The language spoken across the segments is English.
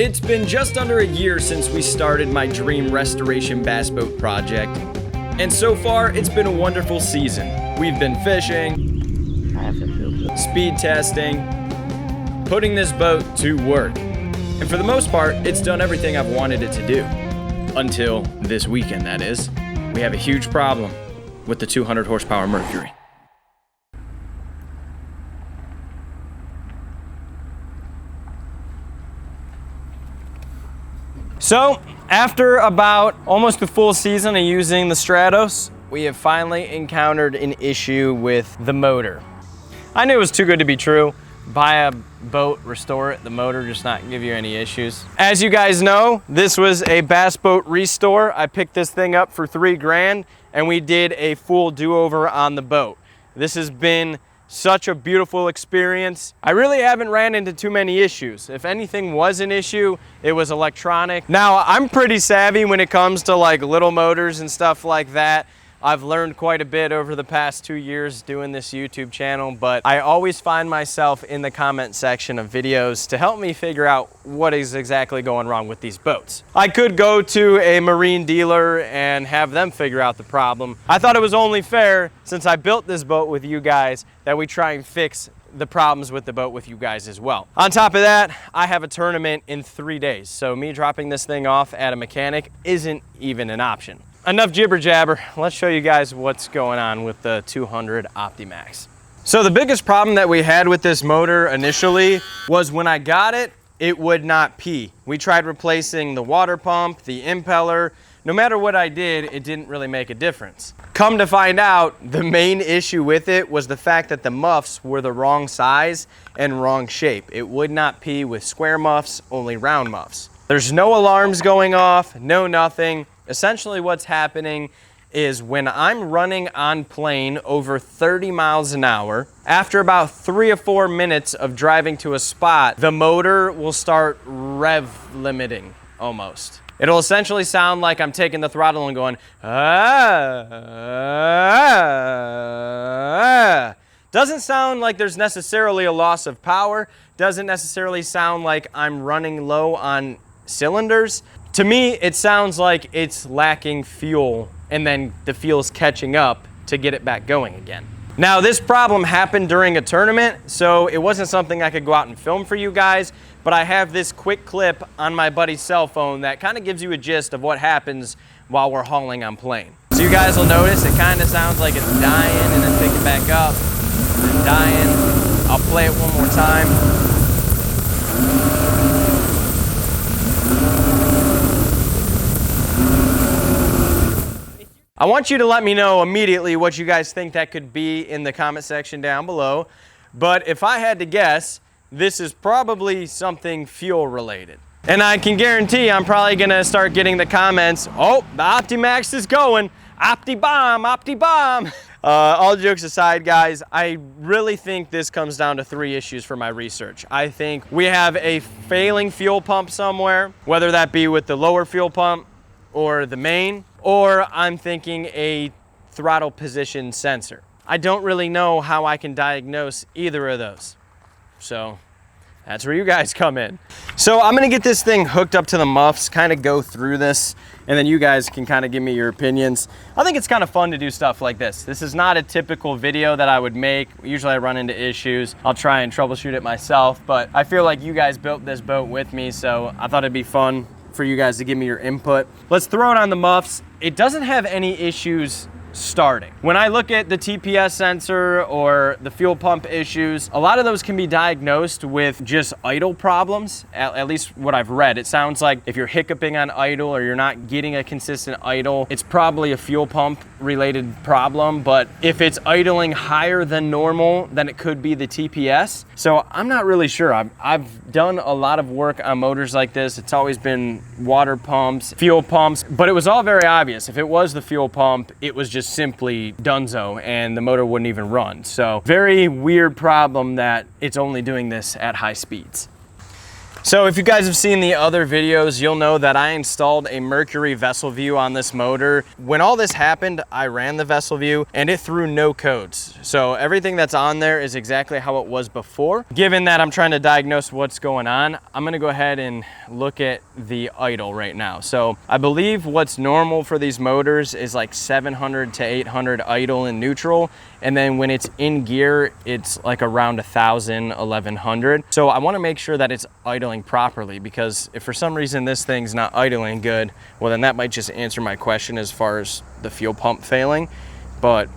It's been just under a year since we started my dream restoration bass boat project, and so far it's been a wonderful season. We've been fishing, speed testing, putting this boat to work, and for the most part it's done everything I've wanted it to do. Until this weekend, that is. We have a huge problem with the 200 horsepower Mercury. So, after about almost a full season of using the Stratos, we have finally encountered an issue with the motor. I knew it was too good to be true. Buy a boat, restore it, the motor just not give you any issues. As you guys know, this was a bass boat restore. I picked this thing up for $3 grand and we did a full do-over on the boat. This has been such a beautiful experience. I really haven't ran into too many issues. If anything was an issue, it was electronic. Now, I'm pretty savvy when it comes to like little motors and stuff like that. I've learned quite a bit over the past 2 years doing this YouTube channel, but I always find myself in the comment section of videos to help me figure out what is exactly going wrong with these boats. I could go to a marine dealer and have them figure out the problem. I thought it was only fair, since I built this boat with you guys, that we try and fix the problems with the boat with you guys as well. On top of that, I have a tournament in 3 days, so me dropping this thing off at a mechanic isn't even an option. Enough jibber jabber, let's show you guys what's going on with the 200 Optimax. So the biggest problem that we had with this motor initially was when I got it, it would not pee. We tried replacing the water pump, the impeller. No matter what I did, it didn't really make a difference. Come to find out, the main issue with it was the fact that the muffs were the wrong size and wrong shape. It would not pee with square muffs, only round muffs. There's no alarms going off, no nothing. Essentially what's happening is when I'm running on plane over 30 miles an hour, after about 3 or 4 minutes of driving to a spot, the motor will start rev limiting almost. It'll essentially sound like I'm taking the throttle and going, ah. Doesn't sound like there's necessarily a loss of power, doesn't necessarily sound like I'm running low on cylinders. To me, it sounds like it's lacking fuel and then the fuel's catching up to get it back going again. Now, this problem happened during a tournament, so it wasn't something I could go out and film for you guys, but I have this quick clip on my buddy's cell phone that kind of gives you a gist of what happens while we're hauling on plane. So you guys will notice it kind of sounds like it's dying and then picking back up, and then dying. I'll play it one more time. I want you to let me know immediately what you guys think that could be in the comment section down below. But if I had to guess, this is probably something fuel related. And I can guarantee I'm probably gonna start getting the comments, oh, the Optimax is going, Opti-bomb, Opti-bomb. All jokes aside, guys, I really think this comes down to 3 issues for my research. I think we have a failing fuel pump somewhere, whether that be with the lower fuel pump or the main, or I'm thinking a throttle position sensor. I don't really know how I can diagnose either of those. So that's where you guys come in. So I'm gonna get this thing hooked up to the muffs, kind of go through this, and then you guys can kind of give me your opinions. I think it's kind of fun to do stuff like this. This is not a typical video that I would make. Usually I run into issues. I'll try and troubleshoot it myself, but I feel like you guys built this boat with me, so I thought it'd be fun for you guys to give me your input. Let's throw it on the muffs. It doesn't have any issues starting. When I look at the TPS sensor or the fuel pump issues, a lot of those can be diagnosed with just idle problems, at least what I've read. It sounds like if you're hiccuping on idle or you're not getting a consistent idle, it's probably a fuel pump related problem. But if it's idling higher than normal, then it could be the TPS. So I'm not really sure. I've done a lot of work on motors like this. It's always been water pumps, fuel pumps, but it was all very obvious. If it was the fuel pump, it was just simply donezo and the motor wouldn't even run. So very weird problem that it's only doing this at high speeds. So if you guys have seen the other videos, you'll know that I installed a Mercury VesselView on this motor. When all this happened, I ran the VesselView and it threw no codes. So everything that's on there is exactly how it was before. Given that I'm trying to diagnose what's going on, I'm gonna go ahead and look at the idle right now. So I believe what's normal for these motors is like 700 to 800 idle in neutral. And then when it's in gear, it's like around 1,000, 1,100. So I wanna make sure that it's idling properly, because if for some reason this thing's not idling good, well then that might just answer my question as far as the fuel pump failing. But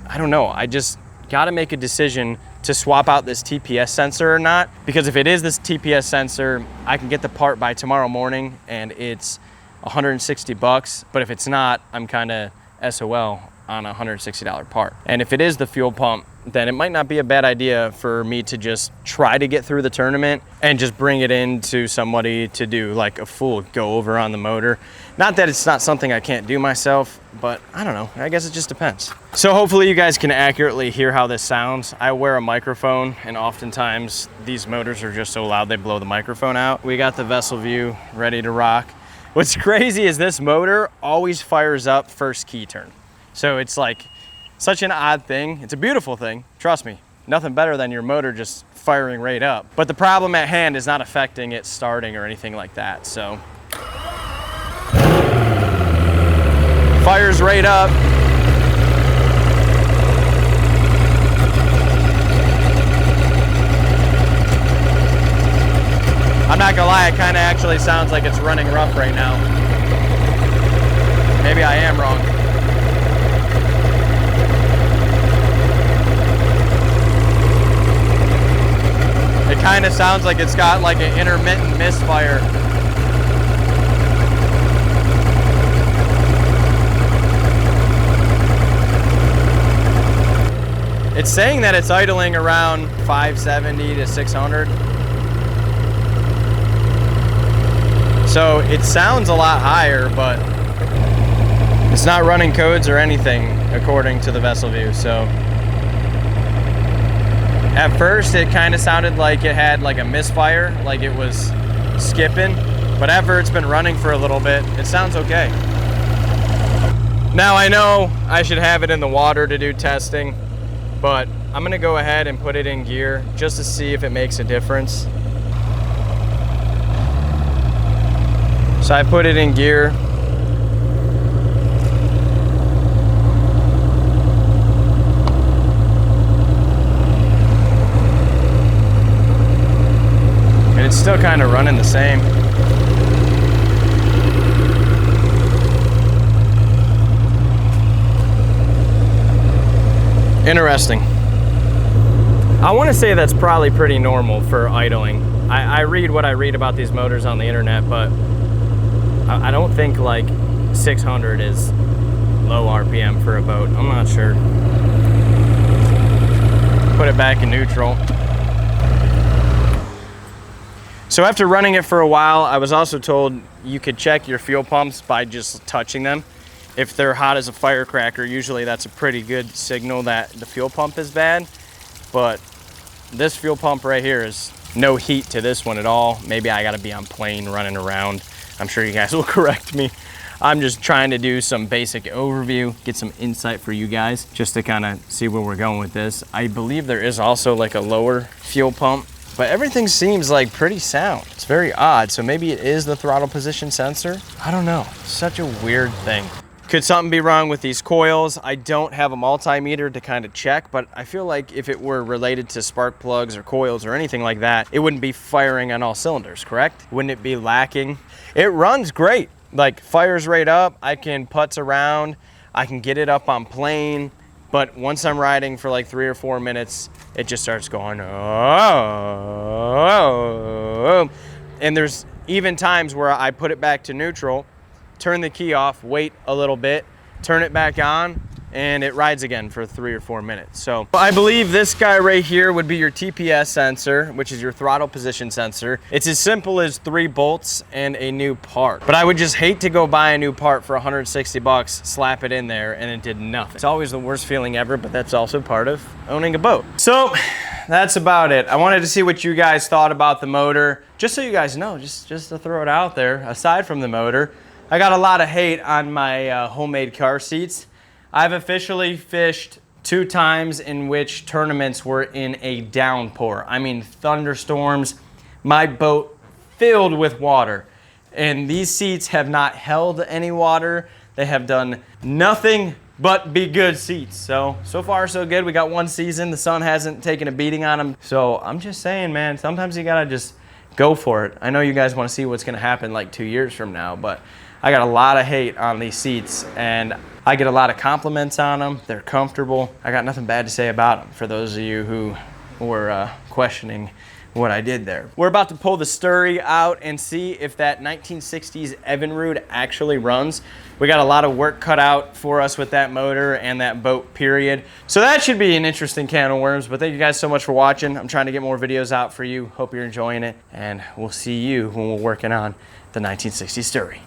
I don't know, I just gotta make a decision to swap out this TPS sensor or not, because if it is this TPS sensor, I can get the part by tomorrow morning and it's 160 bucks. But if it's not, I'm kinda SOL on a $160 part. And if it is the fuel pump, then it might not be a bad idea for me to just try to get through the tournament and just bring it in to somebody to do like a full go over on the motor. Not that it's not something I can't do myself, but I don't know, I guess it just depends. So hopefully you guys can accurately hear how this sounds. I wear a microphone and oftentimes these motors are just so loud they blow the microphone out. We got the VesselView ready to rock. What's crazy is this motor always fires up first key turn. So it's like such an odd thing. It's a beautiful thing, trust me. Nothing better than your motor just firing right up. But the problem at hand is not affecting it starting or anything like that, so. Fires right up. I'm not gonna lie, it kinda actually sounds like it's running rough right now. Maybe I am wrong. It kind of sounds like it's got like an intermittent misfire. It's saying that it's idling around 570 to 600. So it sounds a lot higher, but it's not running codes or anything according to the VesselView, so. At first, it kind of sounded like it had like a misfire, like it was skipping, but after it's been running for a little bit, it sounds okay. Now I know I should have it in the water to do testing, but I'm gonna go ahead and put it in gear just to see if it makes a difference. So I put it in gear. It's still kind of running the same. Interesting. I want to say that's probably pretty normal for idling. I read what I read about these motors on the internet, but I don't think like 600 is low RPM for a boat. I'm not sure. Put it back in neutral. So after running it for a while, I was also told you could check your fuel pumps by just touching them. If they're hot as a firecracker, usually that's a pretty good signal that the fuel pump is bad. But this fuel pump right here is no heat to this one at all. Maybe I gotta be on plane running around. I'm sure you guys will correct me. I'm just trying to do some basic overview, get some insight for you guys, just to kind of see where we're going with this. I believe there is also like a lower fuel pump, but everything seems like pretty sound. It's very odd. So maybe it is the throttle position sensor. I don't know, such a weird thing. Could something be wrong with these coils? I don't have a multimeter to kind of check, but I feel like if it were related to spark plugs or coils or anything like that, it wouldn't be firing on all cylinders, correct? Wouldn't it be lacking? It runs great, like fires right up. I can putz around, I can get it up on plane, but once I'm riding for like 3 or 4 minutes, it just starts going, oh. And there's even times where I put it back to neutral, turn the key off, wait a little bit, turn it back on, and it rides again for 3 or 4 minutes. So I believe this guy right here would be your TPS sensor, which is your throttle position sensor. It's as simple as 3 bolts and a new part. But I would just hate to go buy a new part for 160 bucks, slap it in there, and it did nothing. It's always the worst feeling ever, but that's also part of owning a boat. So that's about it. I wanted to see what you guys thought about the motor. Just so you guys know, just to throw it out there, aside from the motor, I got a lot of hate on my homemade car seats. I've officially fished 2 times in which tournaments were in a downpour. I mean, thunderstorms, my boat filled with water. And these seats have not held any water. They have done nothing but be good seats. So far so good. We got 1 season. The sun hasn't taken a beating on them. So I'm just saying, man, sometimes you gotta just go for it. I know you guys wanna see what's gonna happen like 2 years from now, but I got a lot of hate on these seats and I get a lot of compliments on them. They're comfortable. I got nothing bad to say about them for those of you who were questioning what I did there. We're about to pull the Sturry out and see if that 1960s Evinrude actually runs. We got a lot of work cut out for us with that motor and that boat, period. So that should be an interesting can of worms, but thank you guys so much for watching. I'm trying to get more videos out for you. Hope you're enjoying it, and we'll see you when we're working on the 1960s Sturry.